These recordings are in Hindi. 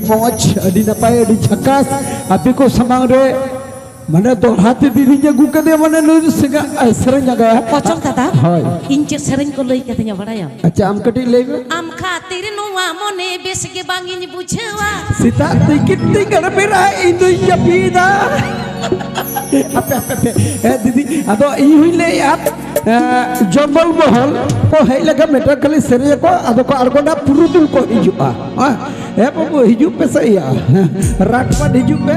मौज अड़ी नपाय अड़ी झकास अभी को समांग रे मने दोहराते दीदी जे गु कदे मने नुर सिंगा सरंग जगा पचम दादा हाय इंचे सरंग को लई कतnya बड़ाया अच्छा आम कटी लेबे आम खातिर नुवा मने बेस के बांगिन बुझवा सीता तिकिट तिकर मेरा Indu यपीदा apa didi ado i huile yat jambal mahal ko hei laga meter kali seria ko ado ko argoda purudul ko hijua babu hiju pe saya rakpa hiju pe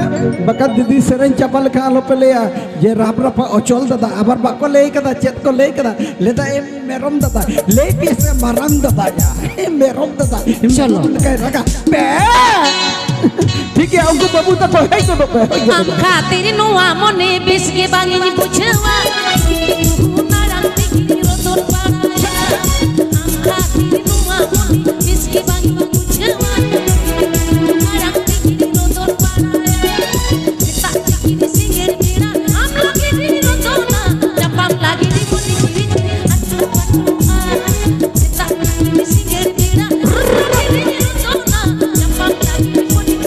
bakat didi seren chapal ka alo pe leya je rap rap ochol dada abar bako lei kada chet ko lei kada leda em merom dada le ke se maram dada ya em merom dada चलो kai raga pe ठीक है हमको बाबू तक है तो हम खातिर नुआ मने बेस के बांगिन बुझवा नाराम तिगिरी रोतोर पाड़ा हम खातिर नुआ मने बेस के बांगिन बुझवा नाराम तिगिरी रोतोर पाड़ा ता तिगिरी सिंगर मेरा हम लगे दी रोतोना जपम लागे दी कोनी दी अटू अटू ता तिगिरी सिंगर मेरा हम लगे दी रोतोना जपम लागे दी कोनी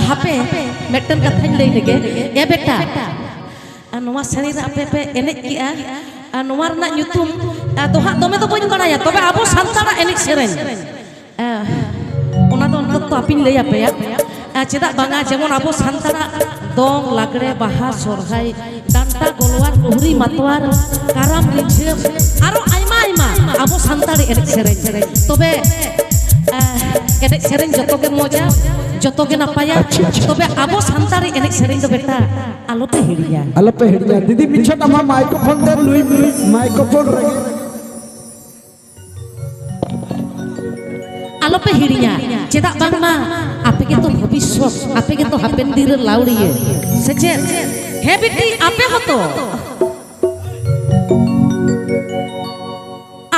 हापे मेटन कथा लई लगे ए बेटा नोवा सरी रा पे पे एने किया नोवा रना ᱧᱩᱛᱩᱢ तो हा दोमे तो बइन बड़ाया तबे आबो सानतारा एने सेरेन ओना दो तो आपिन लई आपेया चेदा बांगा जेमन आबो सानतारा दong लागड़े बाहा सोरहाय डांटा गोलवार लोहरी मातवार काराम रिझेम आरो आइमा आइमा आबो सानतारी एने सेरेन तबे एने सेरेन जतो के मजा जतो के नापाया तबे आबो सानतारी एने सेरेन दो बेटा आलोपे हिड़िया दीदी पीछे तमा माइक्रोफोन दे लुई माइक्रोफोन रे आलोपे हिड़िया चेदा बांगमा आपे के तो भविष्य आपे के तो हापेन दिन लाउड़िए सचे हे बेटी आपे हतो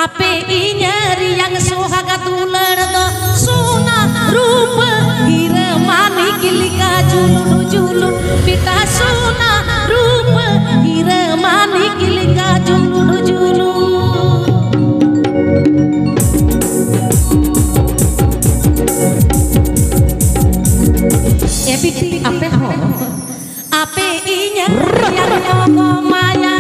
आपे इन्यारी yang sohaga tular do suna rupa gira manik lika julur julur beta suna rupa gira manik lika julur julur बेटी आपे हो आपे इन्यारी yang maya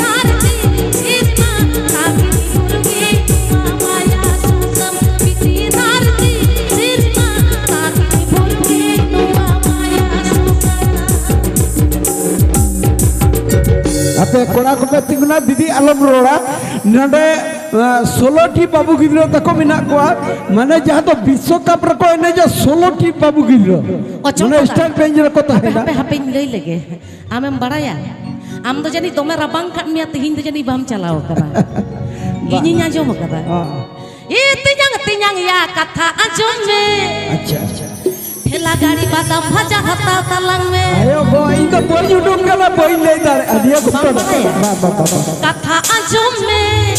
harti sirma lagi kurbe tua maya harti sirma lagi kurbe tua maya आपे कोड़ा को पे तिगुना दीदी आलम रोड़ा नडे 16 टी बाबू गिद्रो तको मिना को माने जहां तो विश्वकप रे को एने जे 16 टी बाबू गिद्रो माने स्टैंड पेंज रे को ताहेना हापे लई लगे आमेम बड़ाया आम तो जनी तोमे राबांग काट मिया तिहिन तो जनी बाम चलाओ करा इनी आजम करा ए तियांग या कथा आजम में अच्छा ठेला गाड़ी बादाम भाजा हता तलंग में आयो गो इन तो बोई यूट्यूब गला बोई ले दार अधिया गुप्तो कथा आजम में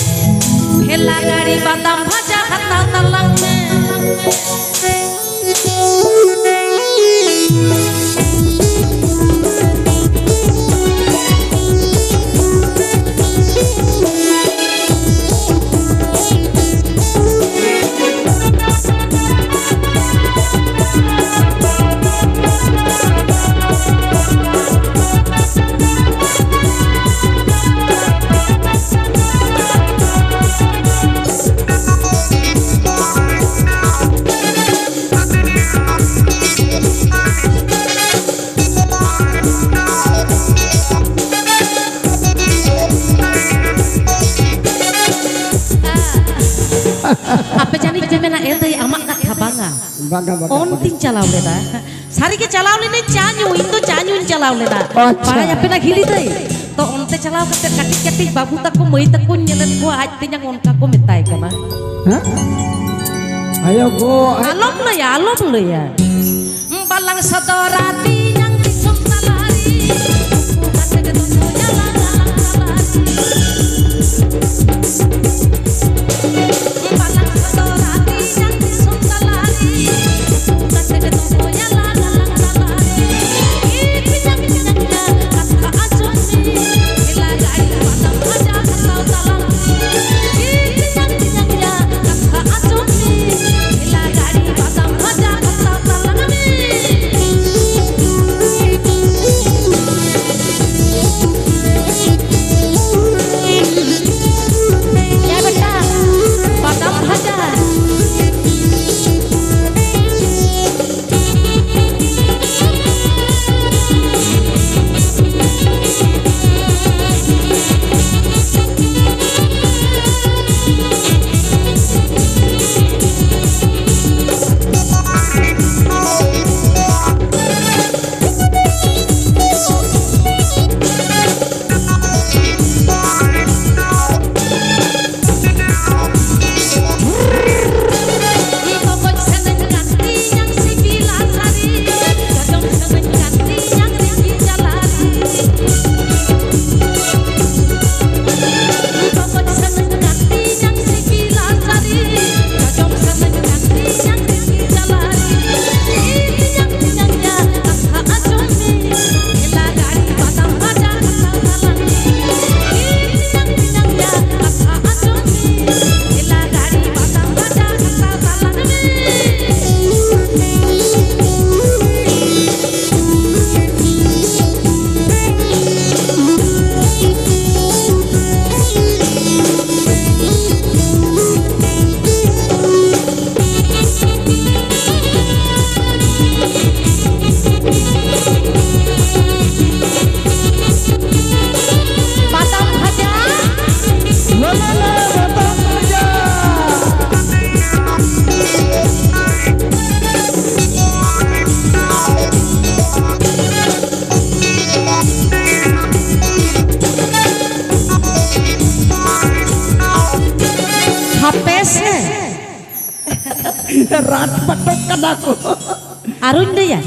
ठेला गाड़ी बादाम भाजा हता तलंग में बागा बागा অন্তিম চালাও লেদা সারিকে চালাও লেনে চা নিউ ইন্দো চা নিউ চালাও লেদা আচ্ছা। পাড়া যাবে না হিলি দেই তো অন্তে চালাও কাতে কাটি কাটি বাবু তাকো মই তাকো নেলেন কো আজ তিন অনকা কো মেতাই কানা হ্যাঁ আyo go আলম লইয়া বালাং সদরাতি yang disumtalari কাতে কে তো জালা বালাং সদরাতি yang disumtalari কাতে কে তো জালা Pinak পিনাকnya kata asuni ila gai padam aja katau talang pinak pinaknya kata asuni ila gai padam aja katau talang ya beta padam aja रात पटक कदा को aruñ deya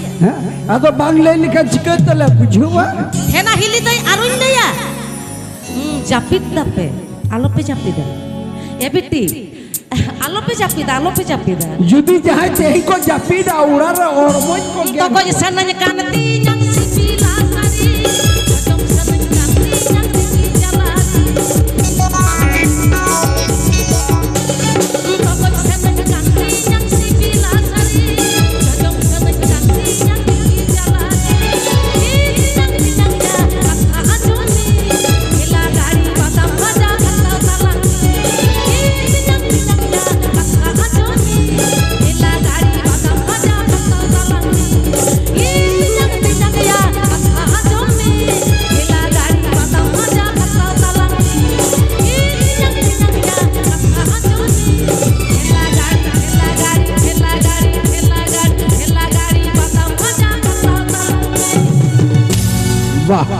ado बांग्ला लिखा चिकन तले बुझुवा হেনা হিলি দেই আরুñ দেয়া জাপিত দাপে আলোপে চাপি দা এ বিটি আলোপে চাপি দা जुदी जहां तेही को जापीदा उड़ार और मोज को তো কই সানাnya কানতি yang sipila sari kadang sananya kanti yang tinggi jalari তো কই সানাnya kanti yang sipila sari kadang sananya kanti yang tinggi jalari yang pinangnya kata ajoni ila gari padam aja kata talang pinangnya kata ajoni ila gari padam aja kata talang pinangnya kata ajoni ila gari padam aja kata talang pinangnya kata ajoni ila gari padam aja kata talang वाह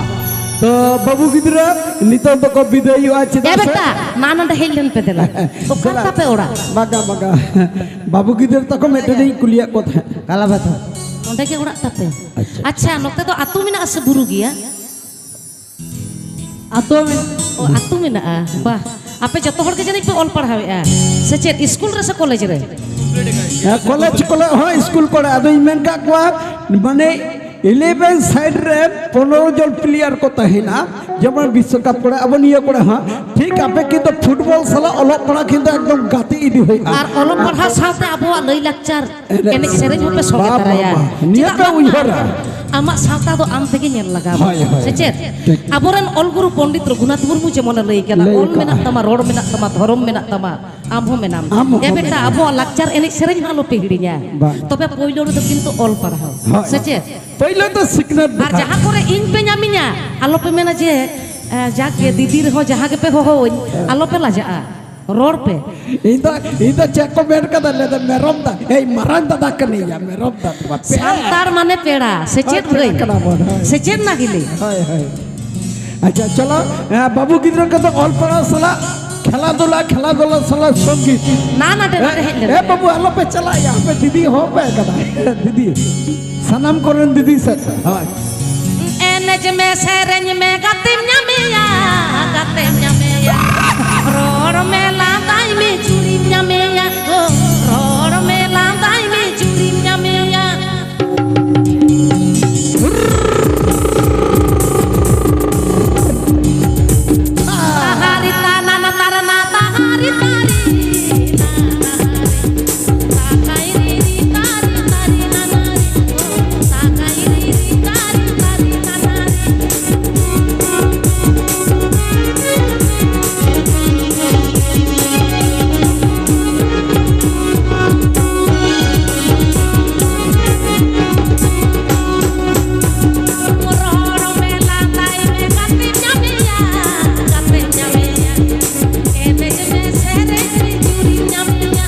तो बाबू गिदरा नितो तो को विदाई आज ए बेटा नानंद हेलन पे देला तो कता पे ओड़ा बागा बागा बाबू गिदर तक मेटे नहीं कुलिया को था काला बात ओंडे के ओड़ा तापे अच्छा नोते तो आतु मेना से बुरु गिया आतु में ओ आतु मेना वाह आपे जतो हर के जनी पे ऑल पढ़ावे से चेत स्कूल रे से कॉलेज रे कॉलेज कॉलेज हां स्कूल कोड़े अदो इमेन का को माने 11 साइड रे 15 जन प्लेयर को तहिना जेमन विश्वकप कोड़े अब निया कोड़े हां ठीक आपे कि तो फुटबॉल साला अलग पड़ा किंतु एकदम गाती इदी होई और अलग पढ़ा साथे अबो लई लेक्चर एने सेरेज होपे सोगे तराया निया का उइहरा आमा सावता दो आम तेगे नेल लगा से चेत अबोरन अलगुरु पंडित रघुनाथ मुर्मू जेमन लई केला ऑल मेना तमा रोड मेना तमा धर्म मेना तमा आम हो मेनाम ए बेटा अबो लेक्चर एने सेरेज हालो पे हिड़िया तबे पयलो रे तो किंतु ऑल पढ़ाओ से चेत पहले तो सिकनत और जहां करे इन पे नामिया आलो पे मेना जे जाके दीदी रे हो जहां के पे हो आलो पे लाजा रोड पे ᱤᱧ ᱫᱚ ᱪᱮᱫ ᱠᱚ ᱢᱮᱱ ᱠᱟᱫᱟ ᱞᱮᱫᱟ ᱢᱮᱨᱚᱢ ᱫᱟ ᱮᱭ ᱢᱟᱨᱟᱝ ᱫᱟᱫᱟ ᱠᱟᱹᱱᱟᱹᱧ ᱢᱮᱨᱚᱢ ᱫᱟ ᱥᱟᱱᱛᱟᱲ ᱢᱟᱱᱮ पेड़ा सेचेत ᱦᱳᱭ, गई ᱯᱮᱲᱟ ᱵᱚᱱ, ᱦᱳᱭ। सेचेत ना गिली ᱦᱳᱭ ᱦᱳᱭ ᱟᱪᱪᱷᱟ ᱪᱚᱞᱚ ᱵᱟᱹᱵᱩ ᱜᱤᱫᱽᱨᱟᱹ ᱠᱚᱫᱚ ᱚᱞ ᱯᱟᱲᱦᱟᱣ ᱥᱟᱞᱟᱜ খেলা ধুলা সালাদ সঙ্গীত ना ना डे हेज এ বাবু আলোপে চালাই আপে দিদি হবে কাদা দিদি সানাম করেন দিদি স্যার হয় एनज में सेरेंज में गाते न्यामेया रोड में लादाई में चूड़ी न्यामेया रोड में लादाई में चूड़ी न्यामेया ताहारी ताना ना तारा ना ताहारी तारी ताकाई री तारी तारी ना नारी ताकाई री तारी तारी ना नारी रोड में लादाई में गाते न्यामेया एनज में सेरेंज में चूड़ी न्यामेया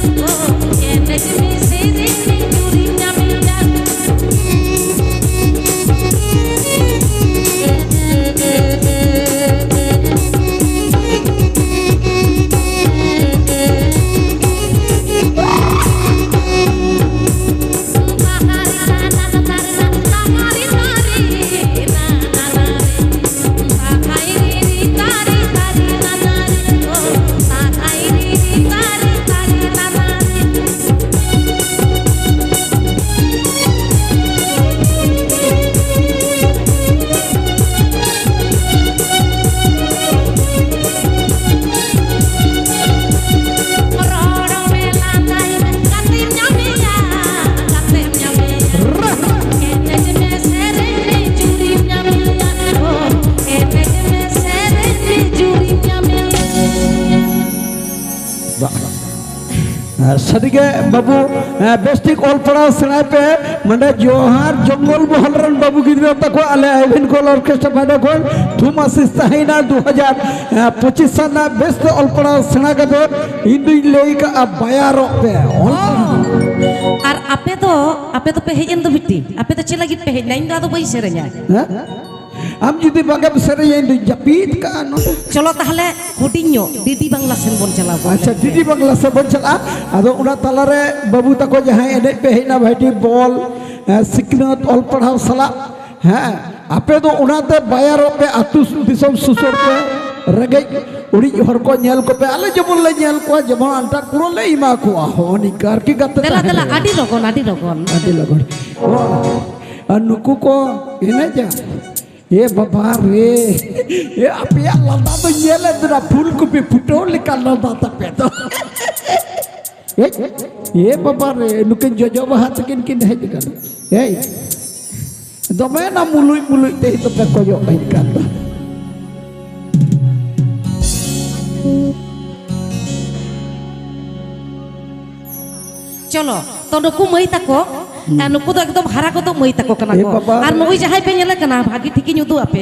एनज में सेरेंज में चूड़ी न्यामेया सदिगे बाबू बेस्टिक ऑल पढ़ा सेना पे मंडे जोहार जंगल महल रन बाबू गिद्रा तको आले आइविन कोल ऑर्केस्ट्रा बाडा को थुम आसिस ताहिना 2025 सना बेस्ट ऑल पढ़ा सेना का दो इंदु लेक अब बायारो पे और आपे तो पे हेजन दो बिट्टी आपे तो चला गिट पे हेज नाइन दा तो बई सेरेंजा हम जुदी बागे सरे इंदु जपीत का नो चलो ताहले हुडिño दीदी बांग्ला सेन बोन चला अच्छा दीदी बांग्ला से बन चला आदो उना तलारे बाबू तको जहां एने पे हेना भाईटी बॉल सिकनत ऑल पढ़ाव सला हैं आपे तो उनाते बायारो पे आतु दिसम सुसुर पे रगे उड़ी हर को नेल को पे आले जमन ले नेल को जमन अंटा कुरो ले इमा को होनी कर की गत देला देला आडी लगन अनुकु को एने जा ये बाबा रे ये आपे लदा तो नेले दरा फूल को पे फुटो लिका लदा ता पे तो ये बाबा रे नुकिन जोजो बात किन किन है दिkan ए दमे ना मुलुई ते तो पे कोयो है दिkan चलो तो नुकु मई तको नुकु तो एकदम हरा को तो मई तको कना ए को बाबा। और नुई जहां पे नेले कना भागी ठिकी नुदु आपे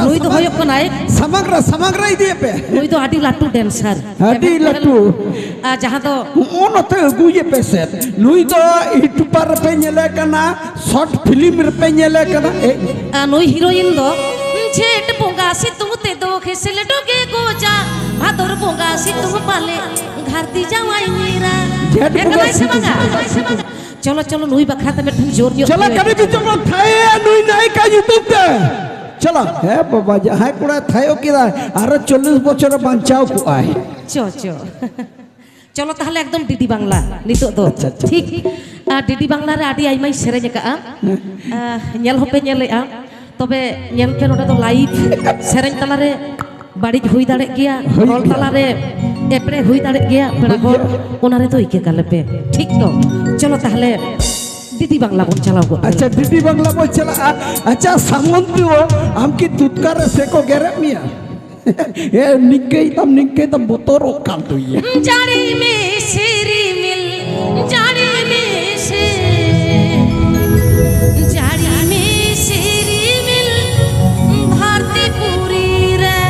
नुई तो होयो कना समग्र इदे पे नुई तो आडी लाटू डांसर आडी लाटू। जहां तो ओनते गुजे पे से नुई तो यूट्यूबर पे नेले कना शॉर्ट फिल्म पे नेले कना नुई हीरोइन दो झेट पोंगा सितु ते दो खेसल डोगे गोजा भादर पोंगा सितु पाले घरती जावाई मेरा झेट पोंगा समझा चलो चलो नुई बखरा ते में जोर जोर चलो कभी भी चलो थाए नुई नहीं का यूट्यूब पे चलो हे बाबा जहां कुड़ा थायो किदा आरो 40 বছর বাঁচাও को आए चो चलो ताहले एकदम डीडी बांग्ला नितो दो ठीक डीडी बांग्ला रे आडी आइमाई सेरेज का नेल होपे नेले तबे नेल पे नोडे तो लाइव सेरेज तला रे बाड़ी हुई दाड़े गया रोल तला रे एपरे हुई दाड़े गया पेड़ा को ओनारे तो इके काले पे ठीक तो चलो ताहले दीदी बांग्ला बोल चलाओ को अच्छा दीदी बांग्ला बोल चला अच्छा सामंतु आम की तुतकार से को गेरे मिया ए निक्के तम बोतोर काल तो ये जाड़ी में सिरी मिल जाड़ी में से जाड़ी में सिरी मिल भारती पूरी रे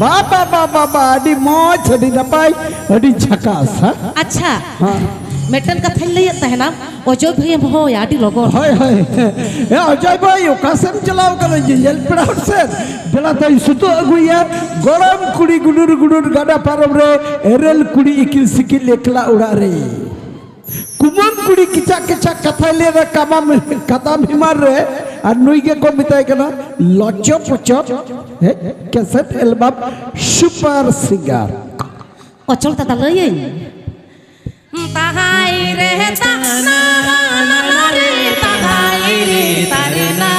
बाबा बाबा बाबा अड़ी मौज अड़ी नपाई अड़ी झकास हा अच्छा हाँ मेटन का थैल ले तहना अजय भैया हो याडी लगन हाय हाय ए अजय भाई ओकासेम चलाओ कल जिंजल पड़ाउट से बेला तई सुतो अगुया गरम कुड़ी गुडुर गुडुर गाडा पारम रे एरल कुड़ी इकिल सिकिल एकला उड़ा रे कुमन कुड़ी किचा किचा कथा ले रे कथा हिमार रे और नुई के को मिताय कना लचो पचो हे कैसेट एल्बम सुपर सिंगर अचल ता लई ताहाई रे ता ना रे ताहाई रे तारे ना